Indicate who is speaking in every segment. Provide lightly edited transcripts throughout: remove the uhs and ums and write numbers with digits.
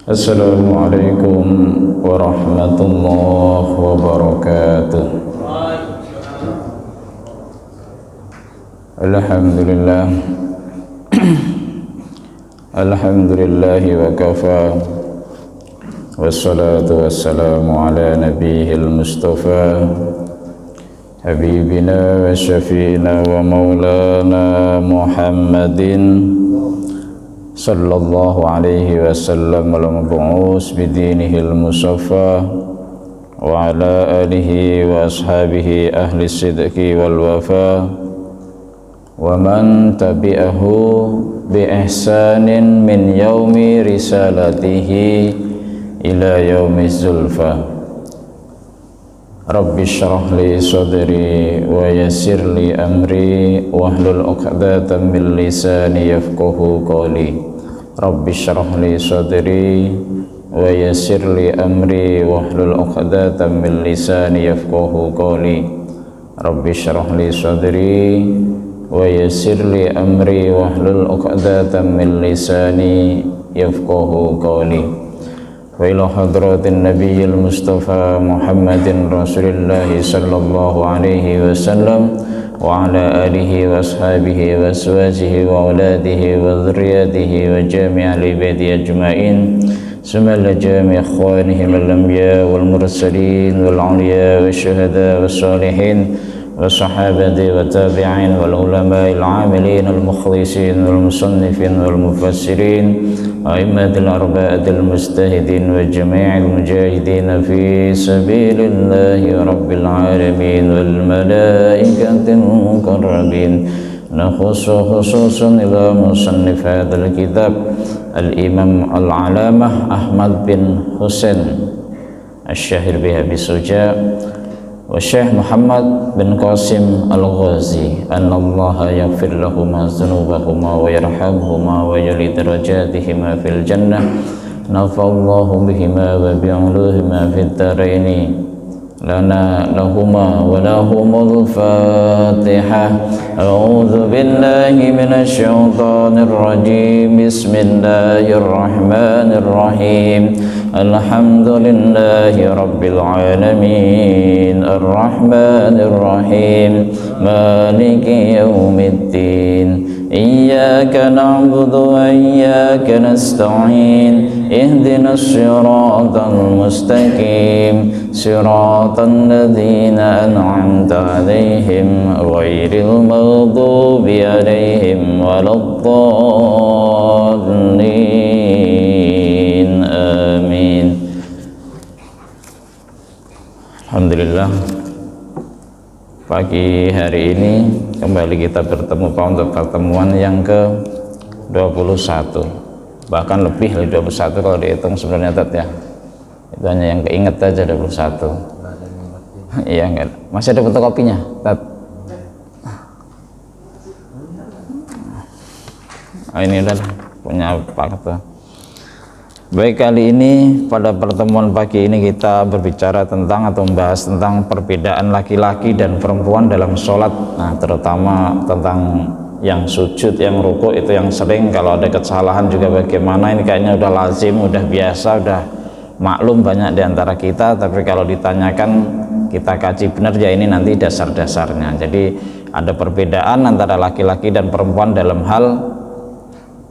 Speaker 1: Assalamualaikum warahmatullahi wabarakatuh. Alhamdulillah. Alhamdulillahi wa kafa. Wassalatu wassalamu ala nabiyil mustafa habibina wa syafi'ina wa maulana Muhammadin sallallahu alaihi wasallam al-mab'us bidinihil musaffa wa ala alihi wa ashabihi ahli sidqi wal wafa wa man tabi'ahu bi ihsanin min yaumi risalatihi ila yaumiz zulfa. Rabbi shrah li sadri wa yassir li amri wahlul 'uqdatam min lisani yafqahu qawli. Rabbi shrah li sadri wa yassir li amri wahlul 'uqdatam min lisani yafqahu qawli. Rabbi shrah li sadri wa yassir li amri wahlul 'uqdatam min lisani yafqahu qawli. Wa ila hadratin nabiyil mustafa Muhammadin rasulillahi sallallahu alaihi wasallam wa ala alihi wa ashabihi wa azwajihi wa auladihi wa dhurriyyatihi wa jami'al ibadi ajma'in summa la jami' ikhwanihim al-anbiya wal mursalin wal awliya wa syuhada wa salihin wa sahabati wa tabi'in wal ulama'il 'amilin al mukhlisin wal musannifin wal mufassirin a'immatil arba'atil mujtahidin wa jami'il mujahidin fi sabilillahi rabbil alamin wal malaikatil muqarrabin. Nakhusu khususun ila musannif hadzal kitab al-imam al-alamah Ahmad bin Husain asy-syahir bi Abi Suja wa Syekh Muhammad bin Qasim Al-Ghazi annallaha yaghfir lahuma dzunubahuma wa yarhamhuma wa yuli darajatihima fil jannah nafa'allahu bihima wa bi'uluhima fid dharaini lana lahuma wa lahumul fatihah. A'udzu billahi minasy syaithanir rajim. Bismillahirrahmanirrahim. Alhamdulillahi rabbil alamin arrahmanir rahim maliki yaumiddin iyyaka na'budu wa iyyaka nasta'in ihdinas siratal mustaqim siratal ladzina an'amta 'alaihim ghairil maghdubi 'alaihim waladdallin. Amin. Alhamdulillah, pagi hari ini kembali kita bertemu Pak untuk pertemuan yang ke-21, bahkan lebih dari 21 kalau dihitung sebenarnya Tat ya. Itu hanya yang keinget aja 21. Iya enggak? Masih ada fotokopinya Tat? Ini udah punya Pak Ketua. Baik, kali ini pada pertemuan pagi ini kita berbicara tentang atau membahas tentang perbedaan laki-laki dan perempuan dalam sholat. Nah, terutama tentang yang sujud, yang rukuk itu yang sering kalau ada kesalahan juga bagaimana. Ini kayaknya udah lazim, udah biasa, udah maklum banyak di antara kita. Tapi kalau ditanyakan kita kaji benar ya ini nanti dasar-dasarnya. Jadi ada perbedaan antara laki-laki dan perempuan dalam hal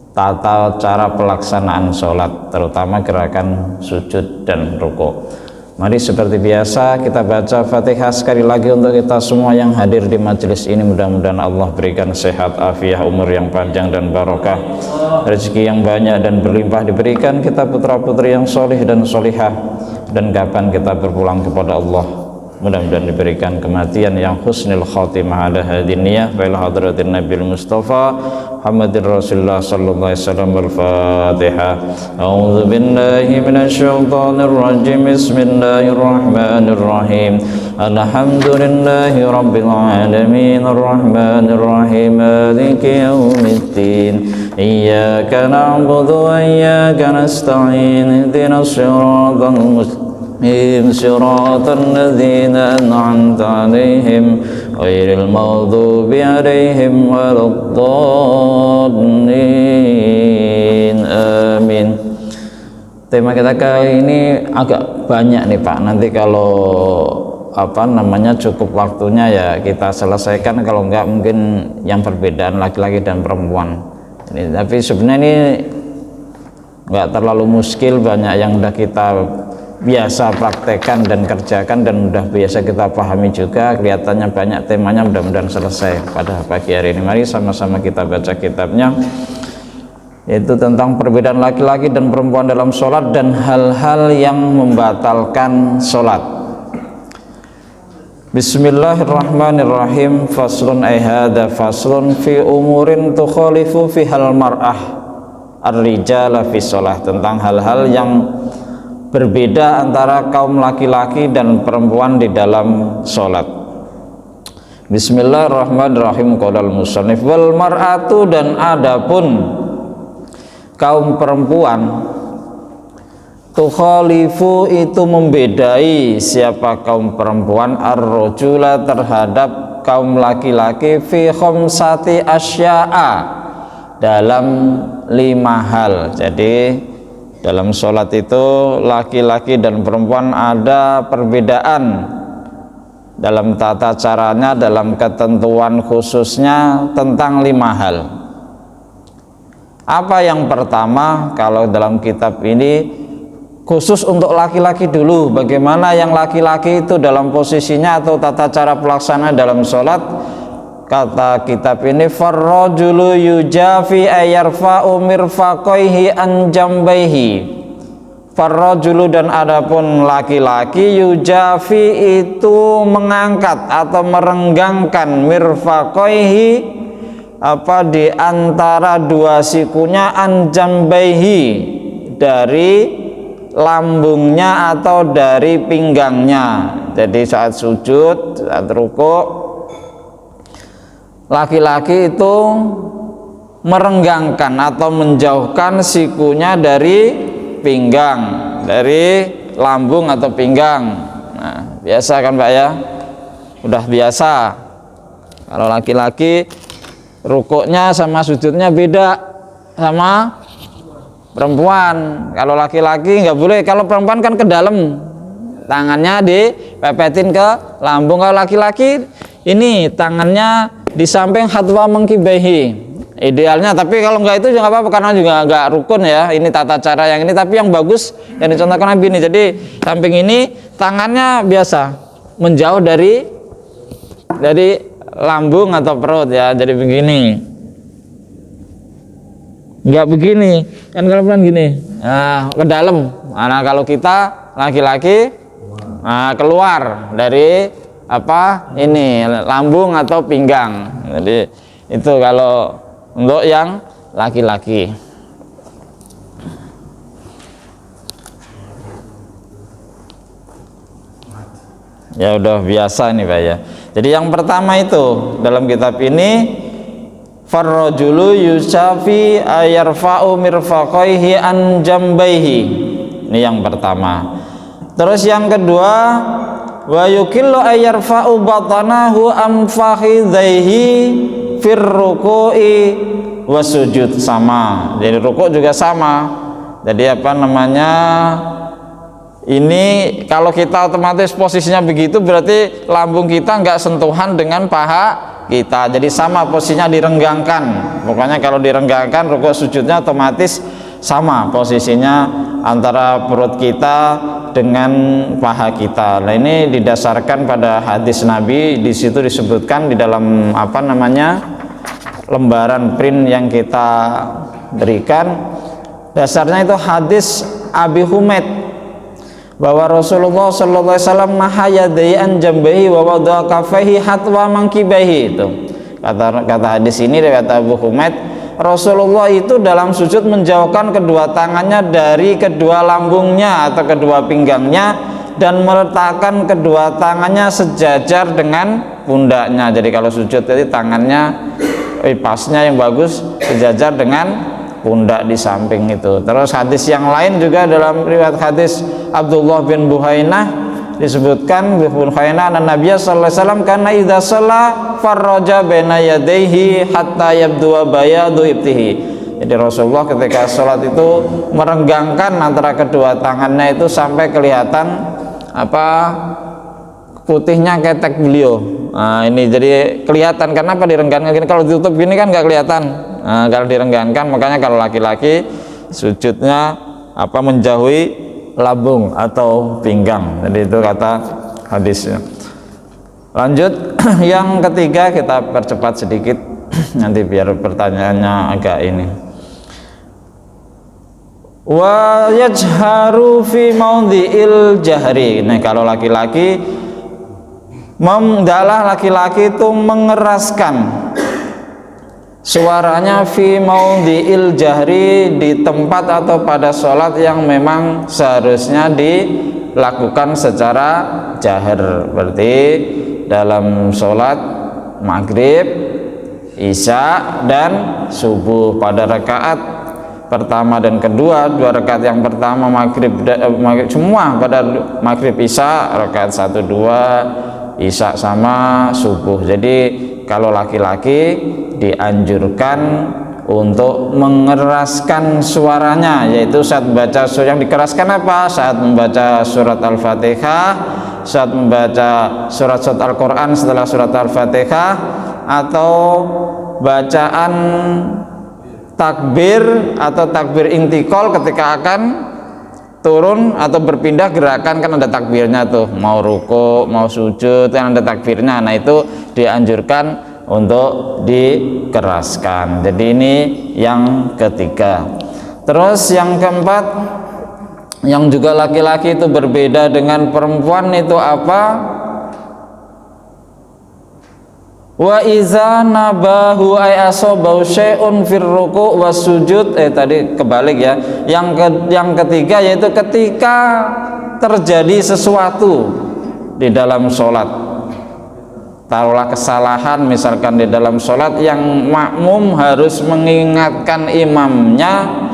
Speaker 1: tata cara pelaksanaan sholat, terutama gerakan sujud dan rukuk. Mari seperti biasa kita baca Fatihah sekali lagi untuk kita semua yang hadir di majelis ini. Mudah-mudahan Allah berikan sehat, afiah, umur yang panjang dan barokah, rezeki yang banyak dan berlimpah diberikan kita putra-putri yang soleh dan solihah, dan kapan kita berpulang kepada Allah mudah-mudahan diberikan kematian yang husnul khatimah ala hadin niyah wa ila hadratin nabil mustafa Muhammadir Rasulullah sallallahu alaihi wasallam. Al-Fatihah. A'udzu billahi minasy syaithanir rajim. Bismillahirrahmanirrahim. Alhamdulillahi rabbil alamin arrahmanir rahim maliki yaumiddin iyyaka na'budu wa iyyaka nasta'in ihdinas siratal mustaqim صراط الذين أنعمت عليهم غير المغضوب عليهم ولا الضالين. 'Alamin. Amin. tema kita kali ini agak banyak nih Pak. Nanti kalau cukup waktunya ya kita selesaikan, kalau enggak mungkin yang perbedaan laki-laki dan perempuan ini. Tapi sebenarnya ini enggak terlalu muskil, banyak yang udah kita biasa praktekkan dan kerjakan dan udah biasa kita pahami juga. Kelihatannya banyak temanya, mudah-mudahan selesai pada pagi hari ini. Mari sama-sama kita baca kitabnya, yaitu tentang perbedaan laki-laki dan perempuan dalam sholat dan hal-hal yang membatalkan sholat. Bismillahirrahmanirrahim. Faslun ay hadza faslun fi umurin tukhalifu fi hal mar'ah ar-rijala fi sholat, tentang hal-hal yang berbeda antara kaum laki-laki dan perempuan di dalam sholat. Bismillahirrahmanirrahim. Qolal musannif wal mar'atu, dan adapun kaum perempuan, tukhalifu itu membedai siapa kaum perempuan, ar-rajula terhadap kaum laki-laki, fi khamsati asya'a dalam 5 hal. Jadi dalam sholat itu laki-laki dan perempuan ada perbedaan dalam tata caranya, dalam ketentuan khususnya tentang 5 hal. Apa yang pertama, kalau dalam kitab ini khusus untuk laki-laki dulu, bagaimana yang laki-laki itu dalam posisinya atau tata cara pelaksana dalam sholat. Kata kitab ini, farrajulu yujafi ayarfa'u mirfaqaihi an jambaihi. Farrajulu, dan adapun laki-laki, yujafi itu mengangkat atau merenggangkan mirfaqaihi di antara 2 sikunya, anjambaihi dari lambungnya atau dari pinggangnya. Jadi saat sujud, saat rukuk, laki-laki itu merenggangkan atau menjauhkan sikunya dari pinggang, dari lambung atau pinggang. Nah, biasa kan Pak ya, udah biasa. Kalau laki-laki rukuknya sama sujudnya beda sama perempuan. Kalau laki-laki nggak boleh, kalau perempuan kan ke dalam, tangannya dipepetin ke lambung. Kalau laki-laki ini tangannya di samping hatwa mengkibahi idealnya. Tapi kalau nggak itu juga nggak apa-apa, karena juga nggak rukun ya. Ini tata cara yang ini, tapi yang bagus yang dicontohkan Nabi ini. Jadi samping ini tangannya biasa menjauh dari lambung atau perut ya, jadi begini, nggak begini kan, kalau pelan gini, nah ke dalam. Nah kalau kita laki-laki, nah keluar dari ini lambung atau pinggang. Jadi itu kalau untuk yang laki-laki. Ya udah biasa nih Pak ya. Jadi yang pertama itu dalam kitab ini, farrajulu yusafi ayarfa'u mirfaqaihi an jambaihi. Ini yang pertama. Terus yang kedua, wa yukillu ayarfa'u batanahu am fakhidhaihi fir ruku'i wasujud, sama. Jadi rukuk juga sama. Jadi ini kalau kita otomatis posisinya begitu, berarti lambung kita nggak sentuhan dengan paha kita, jadi sama posisinya, direnggangkan. Pokoknya kalau direnggangkan, rukuk sujudnya otomatis sama posisinya antara perut kita dengan paha kita. Nah ini didasarkan pada hadis Nabi. Di situ disebutkan di dalam lembaran print yang kita berikan, dasarnya itu hadis Abi Humaid, bahwa Rasulullah sallallahu alaihi wasallam mahayadai an jambahi wa wada'a kaffaihi hatwa mankibahi. Itu kata hadis ini dari kata Abu Humaid, Rasulullah itu dalam sujud menjauhkan kedua tangannya dari kedua lambungnya atau kedua pinggangnya dan meletakkan kedua tangannya sejajar dengan pundaknya. Jadi kalau sujud jadi tangannya pasnya yang bagus sejajar dengan pundak di samping itu. Terus hadis yang lain juga dalam riwayat hadis Abdullah bin Buhainah disebutkan Nabi sallallahu alaihi wasallam karena idza shalla farraja baina yadayhi hatta yabdu bayadu ibtihi. Jadi Rasulullah ketika sholat itu merenggangkan antara kedua tangannya itu sampai kelihatan apa putihnya ketek beliau. Nah, ini jadi kelihatan. Karena apa direnggangkan gini? Kalau ditutup gini kan nggak kelihatan. Nah, kalau direnggangkan, makanya kalau laki-laki sujudnya apa menjauhi lambung atau pinggang. Jadi itu kata hadisnya. Lanjut yang ketiga, kita percepat sedikit nanti biar pertanyaannya agak ini. Wa yajharu fi maudhi'il jahri. Nah, kalau laki-laki hendaklah laki-laki itu mengeraskan suaranya fi maudhi'il jahri, di tempat atau pada sholat yang memang seharusnya dilakukan secara jahar. Berarti dalam sholat maghrib, isya, dan subuh pada rakaat pertama dan kedua, dua rakaat yang pertama maghrib semua pada maghrib isya rakaat 1 2, isya sama subuh. Jadi kalau laki-laki dianjurkan untuk mengeraskan suaranya, yaitu saat membaca surat. Yang dikeraskan apa? Saat membaca surat Al-Fatihah, saat membaca surat-surat Al-Quran setelah surat Al-Fatihah, atau bacaan takbir atau takbir intikal ketika akan turun atau berpindah gerakan, kan ada takbirnya tuh, mau ruku, mau sujud, kan ada takbirnya. Nah, itu dianjurkan untuk dikeraskan. Jadi ini yang ketiga. Terus yang keempat, yang juga laki-laki itu berbeda dengan perempuan itu apa? Wa iza nabahu ay asabahu syai'un fir ruku' was sujud. Tadi kebalik ya. Yang ketiga yaitu ketika terjadi sesuatu di dalam sholat. Taruhlah kesalahan misalkan di dalam sholat yang makmum harus mengingatkan imamnya,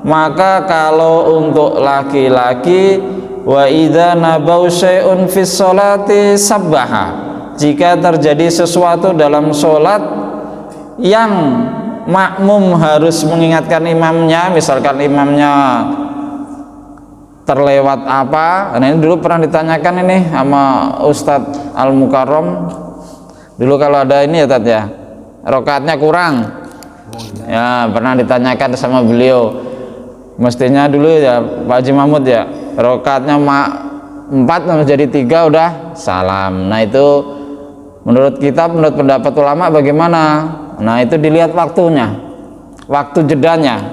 Speaker 1: maka kalau untuk laki-laki wa idza nabau syai'un fis sholati sabbaha, jika terjadi sesuatu dalam sholat yang makmum harus mengingatkan imamnya, misalkan imamnya terlewat apa. Nah, ini dulu pernah ditanyakan ini sama Ustadz Al-Mukarram. Dulu kalau ada ini ya Tat ya, rokaatnya kurang ya, pernah ditanyakan sama beliau. Mestinya dulu ya Pak Haji Mahmud ya, rokaatnya 4 menjadi 3 udah salam. Nah, itu menurut kitab, menurut pendapat ulama bagaimana? Nah, itu dilihat waktunya, waktu jedanya.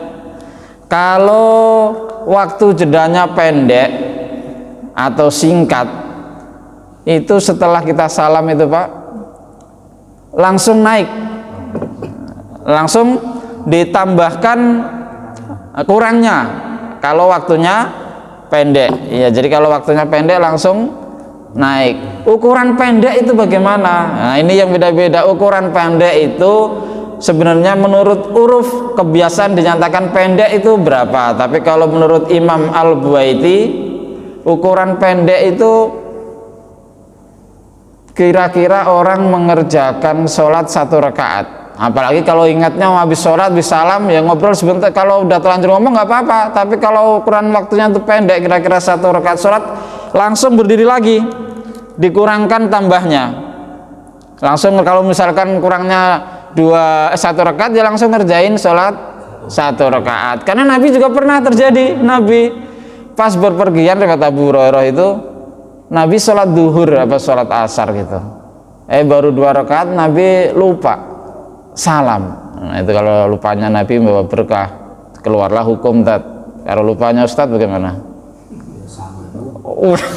Speaker 1: Kalau waktu jedanya pendek atau singkat, itu setelah kita salam itu Pak langsung naik, langsung ditambahkan kurangnya kalau waktunya pendek. Ya, jadi kalau waktunya pendek langsung naik. Ukuran pendek itu bagaimana? Nah, ini yang beda-beda. Ukuran pendek itu sebenarnya menurut uruf kebiasaan dinyatakan pendek itu berapa, tapi kalau menurut Imam Al-Buwaiti ukuran pendek itu kira-kira orang mengerjakan sholat 1 rakaat. Apalagi kalau ingatnya mau habis sholat, habis salam ya ngobrol sebentar. Kalau udah terlanjur ngomong nggak apa-apa, tapi kalau ukuran waktunya itu pendek, kira-kira 1 rakaat sholat, langsung berdiri lagi, dikurangkan tambahnya. Langsung kalau misalkan kurangnya 1 rakaat, dia langsung ngerjain sholat 1 rakaat. Karena Nabi juga pernah terjadi, Nabi pas berpergian lewat Abu Hurairah itu, Nabi sholat duhur apa sholat asar gitu, baru 2 rakaat Nabi lupa salam. Nah, itu kalau lupanya Nabi membawa berkah, keluarlah hukum Tat. Kalau lupanya Ustadz bagaimana?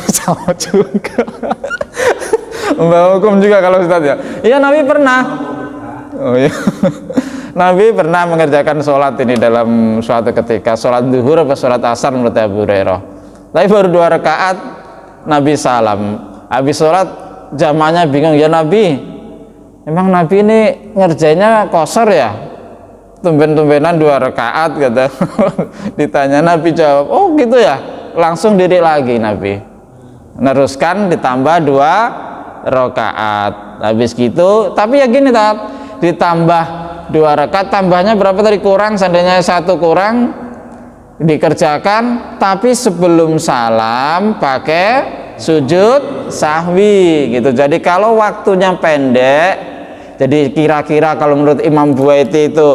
Speaker 1: Sama juga. Membawa hukum juga kalau Ustadz ya. Iya, Nabi pernah. Oh iya. Nabi pernah mengerjakan sholat ini dalam suatu ketika, sholat duhur apa sholat asar menurut Abu Hurairah. Tapi baru 2 rakaat Nabi salam. Habis sholat jamaahnya bingung, ya Nabi, emang Nabi ini ngerjainnya kosor ya? Tumben-tumbenan 2 rakaat kata. Ditanya, Nabi jawab, oh gitu ya. Langsung diri lagi Nabi, neruskan ditambah 2 rakaat. Habis gitu, tapi ya gini Tat, ditambah 2 rakaat, tambahnya berapa tadi, kurang, seandainya 1 kurang dikerjakan, tapi sebelum salam pakai sujud sahwi gitu. Jadi kalau waktunya pendek, jadi kira-kira kalau menurut Imam Buaiti itu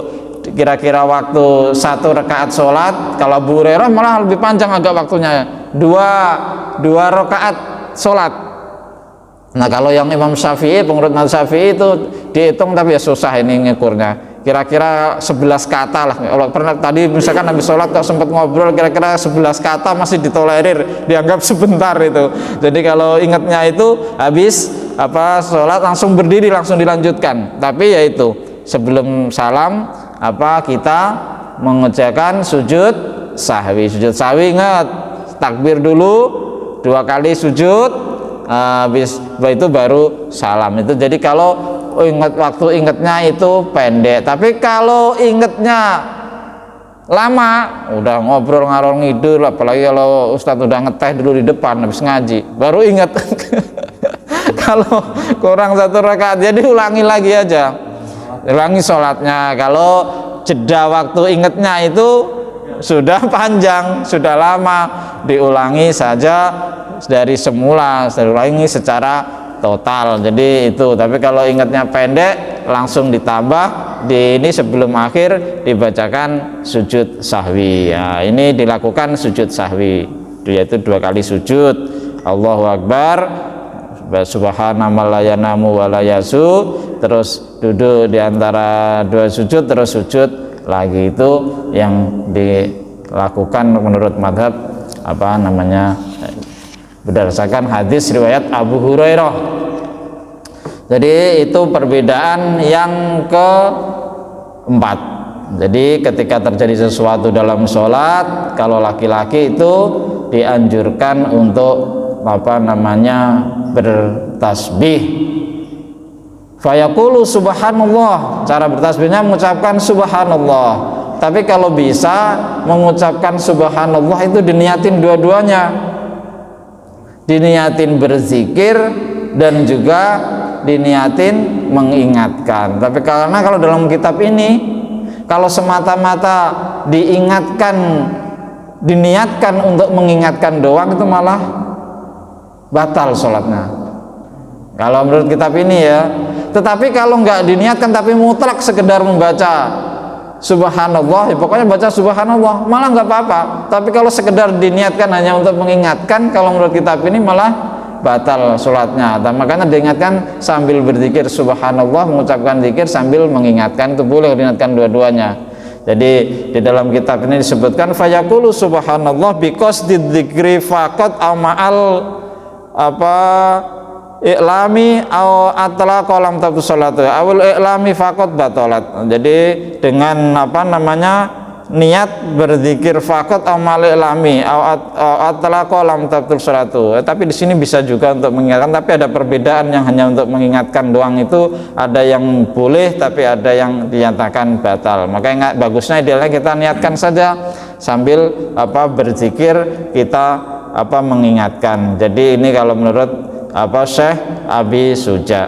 Speaker 1: kira-kira waktu 1 rakaat sholat, kalau Abu Hurairah malah lebih panjang agak waktunya, 2 rakaat sholat. Nah kalau yang Imam Syafi'i, pengurut mazhab Syafi'i itu dihitung, tapi ya susah ini ngukurnya, kira-kira 11 kata lah. Kalau pernah tadi misalkan habis sholat kok sempat ngobrol, kira-kira 11 kata masih ditolerir, dianggap sebentar itu. Jadi kalau ingatnya itu habis sholat langsung berdiri, langsung dilanjutkan. Tapi yaitu sebelum salam kita mengerjakan sujud sahwi. Sujud sahwi ingat, takbir dulu 2 kali sujud, habis itu baru salam. Itu jadi kalau waktu ingetnya itu pendek. Tapi kalau ingetnya lama, udah ngobrol ngalor ngidul, apalagi kalau Ustadz udah ngeteh dulu di depan habis ngaji baru inget kalau kurang 1 rakaat, jadi ulangi lagi aja, ulangi sholatnya. Kalau jeda waktu ingetnya itu sudah panjang, sudah lama, diulangi saja dari semula, diulangi secara total. Jadi itu. Tapi kalau ingatnya pendek, langsung ditambah ini sebelum akhir dibacakan sujud sahwi. Ya, ini dilakukan sujud sahwi, yaitu 2 kali sujud. Allahu Akbar, subhanallah la yanamu wa la yasu, terus duduk di antara 2 sujud, terus sujud lagi. Itu yang dilakukan menurut madhab berdasarkan hadis riwayat Abu Hurairah. Jadi itu perbedaan yang keempat. Jadi ketika terjadi sesuatu dalam sholat, kalau laki-laki itu dianjurkan untuk bertasbih. Fayaqulu subhanallah, cara bertasbihnya mengucapkan subhanallah. Tapi kalau bisa mengucapkan subhanallah itu diniatin dua-duanya, diniatin berzikir dan juga diniatin mengingatkan. Tapi karena kalau dalam kitab ini, kalau semata-mata diniatkan untuk mengingatkan doang, itu malah batal sholatnya kalau menurut kitab ini ya. Tetapi kalau nggak diniatkan tapi mutlak sekedar membaca subhanallah, ya pokoknya baca subhanallah, malah nggak apa-apa. Tapi kalau sekedar diniatkan hanya untuk mengingatkan, kalau menurut kitab ini malah batal sholatnya. Makanya diingatkan sambil berzikir subhanallah, mengucapkan zikir sambil mengingatkan, itu boleh diingatkan dua-duanya. Jadi di dalam kitab ini disebutkan fayaqulu subhanallah because dzikri faqat aw ma'al i'lami aw atla qalam tabtu salatu awal i'lami faqat batalat. Jadi dengan niat berzikir faqat aw mal i'lami aw atla qalam tabtu salatu. Tapi di sini bisa juga untuk mengingatkan, tapi ada perbedaan. Yang hanya untuk mengingatkan doang itu ada yang boleh, tapi ada yang dinyatakan batal. Makanya bagusnya idealnya kita niatkan saja sambil berzikir, kita mengingatkan. Jadi ini kalau menurut Syekh Abi Suja.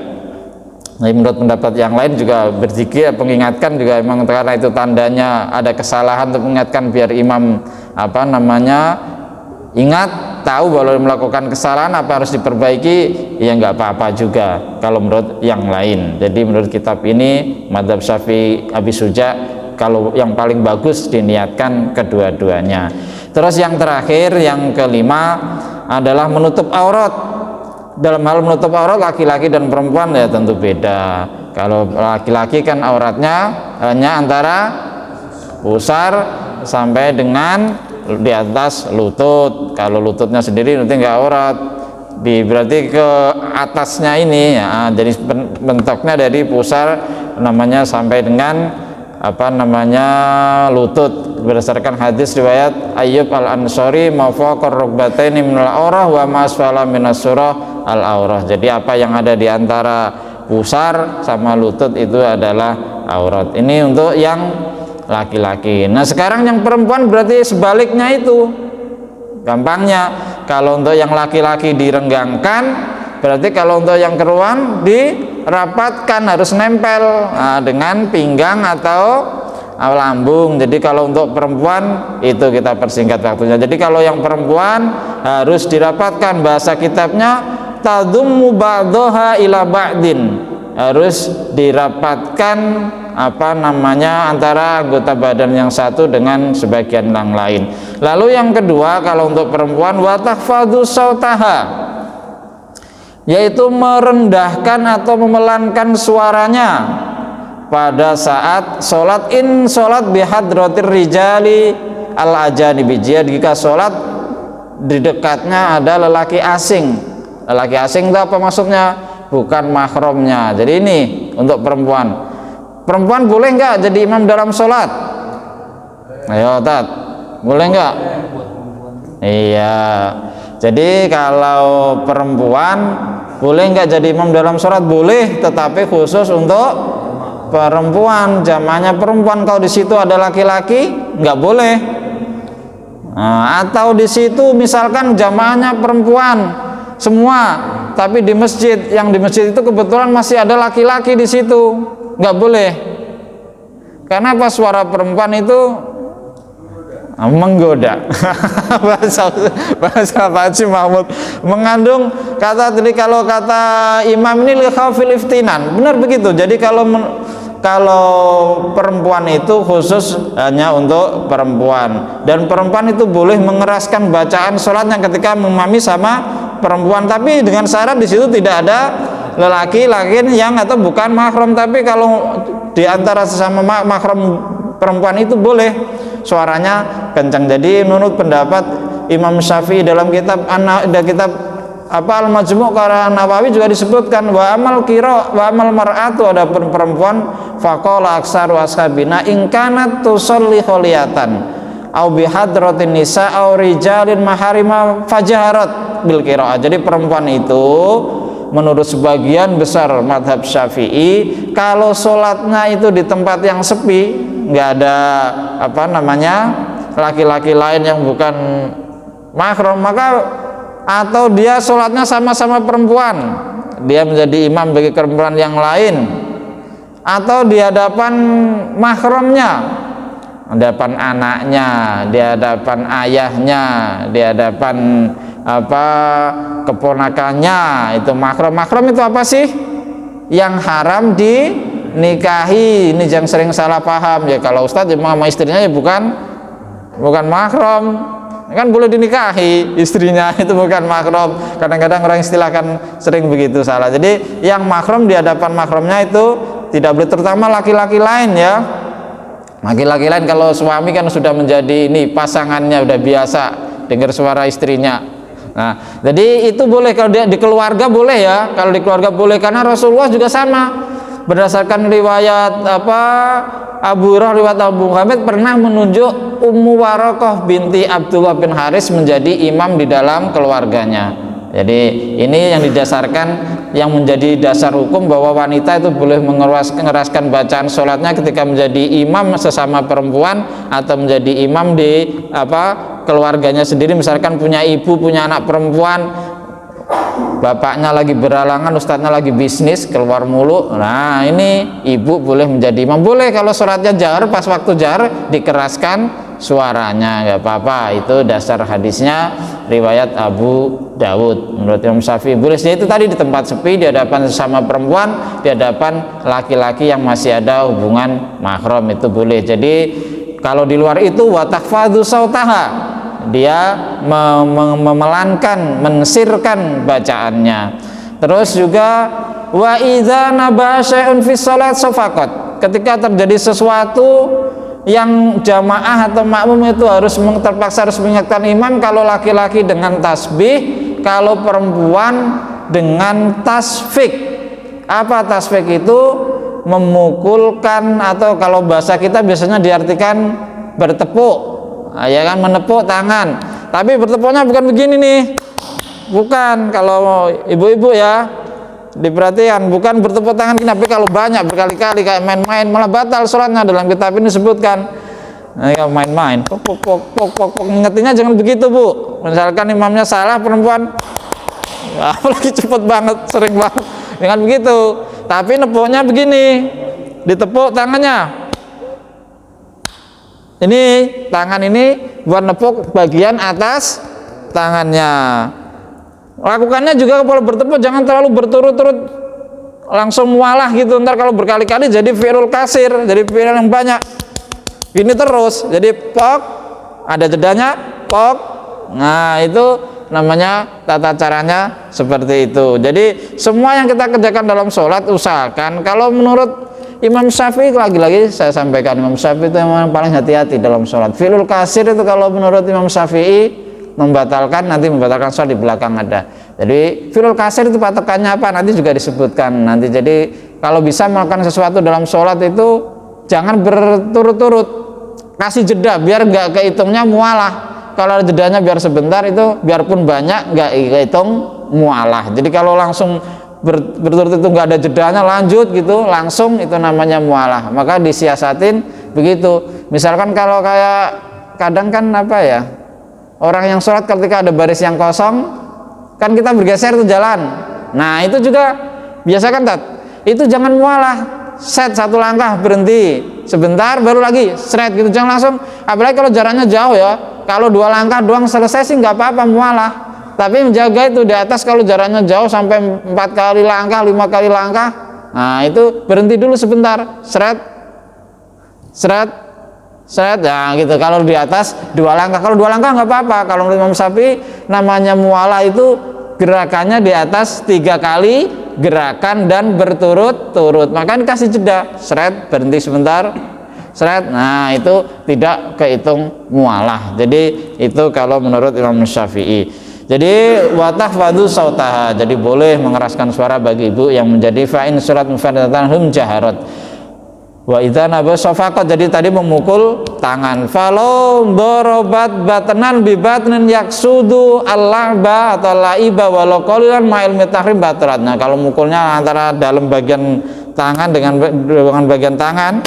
Speaker 1: Nah, menurut pendapat yang lain juga berzikir mengingatkan juga memang karena itu tandanya ada kesalahan untuk mengingatkan, biar imam ingat, tahu bahwa melakukan kesalahan apa harus diperbaiki, ya nggak apa-apa juga kalau menurut yang lain. Jadi menurut kitab ini mazhab Syafi'i Abi Suja, kalau yang paling bagus diniatkan kedua-duanya. Terus yang terakhir, yang kelima adalah menutup aurat. Dalam hal menutup aurat laki-laki dan perempuan ya tentu beda. Kalau laki-laki kan auratnya hanya antara pusar sampai dengan di atas lutut. Kalau lututnya sendiri nanti nggak aurat, berarti ke atasnya ini ya, jadi bentuknya dari pusar sampai dengan lutut, berdasarkan hadis riwayat Ayyub al-Ansari mafaqar rukbataini minal aurah wa masfala minas surah al-aurah. Jadi apa yang ada di antara pusar sama lutut itu adalah aurat. Ini untuk yang laki-laki. Nah sekarang yang perempuan berarti sebaliknya itu. Gampangnya, kalau untuk yang laki-laki direnggangkan, Berarti kalau untuk yang keruan dirapatkan, harus nempel dengan pinggang atau lambung. Jadi kalau untuk perempuan itu kita persingkat waktunya. Jadi kalau yang perempuan harus dirapatkan, bahasa kitabnya tadummu ba'daha ila ba'din, harus dirapatkan antara anggota badan yang satu dengan sebagian yang lain. Lalu yang kedua, kalau untuk perempuan wa tahfadhu sautaha, yaitu merendahkan atau memelankan suaranya pada saat sholat, sholat bihadratir rijali al ajanibi, jika sholat di dekatnya ada lelaki asing. Lelaki asing itu apa maksudnya? Bukan mahramnya. Jadi ini untuk perempuan. Perempuan boleh nggak jadi imam dalam sholat? Ayo Tat, boleh nggak? Iya. Jadi kalau perempuan boleh nggak jadi imam dalam sholat? Boleh, tetapi khusus untuk perempuan, jamaahnya perempuan. Kalau di situ ada laki-laki nggak boleh. Atau di situ misalkan jamaahnya perempuan semua, tapi di masjid, yang di masjid itu kebetulan masih ada laki-laki di situ, nggak boleh. Karena apa? Suara perempuan itu menggoda. bahasa Pak Haji Mahmud mengandung kata tadi, kalau kata imam ini li khawfil iftinan, benar begitu. Jadi kalau perempuan itu khusus hanya untuk perempuan, dan perempuan itu boleh mengeraskan bacaan sholatnya ketika memami sama perempuan, tapi dengan syarat di situ tidak ada lelaki yang atau bukan mahram. Tapi kalau di antara sesama mahram perempuan itu boleh suaranya kencang. Jadi menurut pendapat Imam Syafi'i dalam kitab Al-Majmu' karya Nawawi juga disebutkan wa amal mar'atu, ada perempuan faqala aksaru ashabina in kanat tusalli kholiyatan au bihadratin nisa au rijalin maharima fajaharat bil qiraah. Jadi perempuan itu menurut sebagian besar madhab Syafi'i, kalau sholatnya itu di tempat yang sepi, nggak ada laki-laki lain yang bukan mahram, maka atau dia sholatnya sama-sama perempuan, dia menjadi imam bagi perempuan yang lain, atau di hadapan mahramnya, hadapan anaknya, di hadapan ayahnya, di hadapan keponakannya, itu mahram. Mahram itu apa sih? Yang haram dinikahi. Ini yang sering salah paham ya, kalau ustadz sama istrinya ya bukan mahram, kan boleh dinikahi istrinya, itu bukan mahram. Kadang-kadang orang istilahkan sering begitu salah. Jadi yang mahram di hadapan mahramnya itu tidak boleh, terutama laki-laki lain ya. Laki-laki lain, kalau suami kan sudah menjadi ini pasangannya, udah biasa dengar suara istrinya. Nah, jadi itu boleh kalau dia di keluarga boleh ya. Kalau di keluarga boleh, karena Rasulullah juga sama. Berdasarkan riwayat Abu Hurairah, riwayat Abu Hamid pernah menunjuk Ummu Waraqah binti Abdullah bin Haris menjadi imam di dalam keluarganya. Jadi ini yang didasarkan, yang menjadi dasar hukum bahwa wanita itu boleh mengeraskan bacaan sholatnya ketika menjadi imam sesama perempuan atau menjadi imam di keluarganya sendiri. Misalkan punya ibu, punya anak perempuan, bapaknya lagi beralangan, ustadznya lagi bisnis keluar mulu, nah ini ibu boleh menjadi imam. Boleh kalau sholatnya jahar, pas waktu jahar dikeraskan suaranya, nggak apa-apa. Itu dasar hadisnya riwayat Abu Dawud. Menurut Imam Syafi'i boleh. Jadi itu tadi di tempat sepi, di hadapan sesama perempuan, di hadapan laki-laki yang masih ada hubungan mahram, itu boleh. Jadi kalau di luar itu wa tahfadhu sautaha, dia memelankan, mensirkan bacaannya. Terus juga wa idza naba syai'un fi shalat safaqat, ketika terjadi sesuatu yang jamaah atau makmum itu terpaksa harus mengingatkan imam. Kalau laki-laki dengan tasbih, kalau perempuan dengan tasfik. Apa tasfik itu? Memukulkan, atau kalau bahasa kita biasanya diartikan bertepuk, ya kan, menepuk tangan. Tapi bertepuknya bukan begini nih, bukan. Kalau ibu-ibu ya diperhatikan, bukan bertepuk tangan gini, tapi kalau banyak berkali-kali kayak main-main malah batal sholatnya. Dalam kitab ini disebutkan main-main, pok. Ingetinnya jangan begitu bu. Misalkan imamnya salah, perempuan apalagi cepet banget, sering banget dengan begitu. Tapi nepuknya begini, ditepuk tangannya. Ini tangan ini buat nepuk bagian atas tangannya. Lakukannya juga kalau bertepuk jangan terlalu berturut-turut langsung mualah gitu. Ntar kalau berkali-kali jadi fi'lul kasir, jadi fi'il yang banyak. Ini terus, jadi pok, ada jedanya, pok. Nah itu namanya tata caranya seperti itu. Jadi semua yang kita kerjakan dalam sholat usahakan, kalau menurut Imam Syafi'i, lagi-lagi saya sampaikan, Imam Syafi'i itu yang paling hati-hati dalam sholat. Fi'lul kasir itu kalau menurut Imam Syafi'i membatalkan, nanti membatalkan sholat, di belakang ada. Jadi fi'lul kasir itu patokannya apa? Nanti juga disebutkan nanti. Jadi kalau bisa melakukan sesuatu dalam sholat itu jangan berturut-turut, kasih jeda biar nggak kehitungnya mualah. Kalau jedanya biar sebentar, itu biarpun banyak nggak kehitung mualah. Jadi kalau langsung berturut itu nggak ada jedanya lanjut gitu langsung, itu namanya mualah. Maka disiasatin begitu. Misalkan kalau kayak kadang kan apa ya, orang yang sholat ketika ada baris yang kosong kan kita bergeser tuh jalan. Nah itu juga biasakan tat, itu jangan mualah, set satu langkah berhenti sebentar baru lagi seret gitu, jangan langsung. Apalagi kalau jaraknya jauh ya, kalau 2 langkah doang selesai sih nggak apa-apa mualah. Tapi menjaga itu di atas, kalau jaraknya jauh sampai 4 kali langkah, 5 kali langkah, nah itu berhenti dulu sebentar, seret, seret, seret, ya gitu. Kalau di atas 2 langkah, kalau 2 langkah nggak apa-apa. Kalau Imam Syafi'i namanya mualah itu gerakannya di atas 3 kali gerakan dan berturut-turut, maka dikasih jeda, seret, berhenti sebentar, seret. Nah itu tidak kehitung mualah. Jadi itu kalau menurut Imam Syafi'i. Jadi watahfadhu sautaha, jadi boleh mengeraskan suara bagi ibu yang menjadi fa'in surat mufardatan hum jaharat. Wa idza naba safaqat, jadi tadi memukul tangan. Falau dorobat batnan bi batnin yaksudu al-la'ba atau la'iba walau qalilan ma'il mitahrim batrat. Nah kalau mukulnya antara dalam bagian tangan dengan bagian tangan,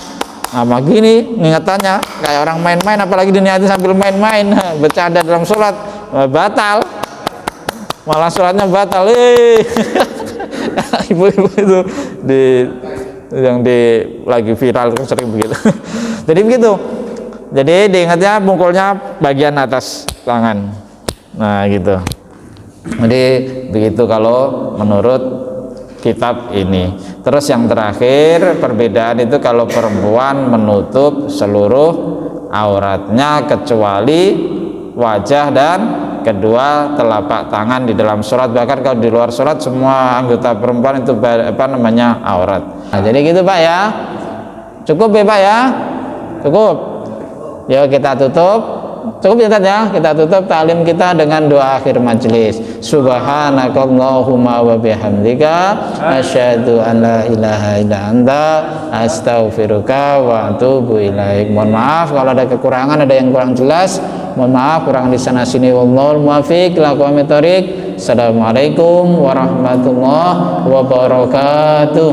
Speaker 1: nah begini ingatannya kayak orang main-main, apalagi diniati sambil main-main bercanda dalam sholat, batal, malah sholatnya batal. Ibu-ibu itu yang lagi viral sering begitu. Jadi begitu, jadi diingatnya mukulnya bagian atas tangan. Nah gitu. Jadi begitu kalau menurut kitab ini. Terus yang terakhir, perbedaan itu kalau perempuan menutup seluruh auratnya kecuali wajah dan kedua telapak tangan di dalam sholat. Bahkan kalau di luar sholat semua anggota perempuan itu aurat. Nah, jadi gitu Pak ya, cukup ya Pak ya, cukup. Yuk kita tutup, cukup ya Tat ya, kita tutup taklim kita dengan doa akhir majelis. Subhanakallahumma wa bihamdika asyhadu an la ilaha illa anta astaghfiruka wa atubu ilaik. Mohon maaf kalau ada kekurangan, ada yang kurang jelas, mohon maaf kurang di sana sini. Wallahul muwaffiq ila aqwamit thoriq. Assalamualaikum warahmatullahi wabarakatuh.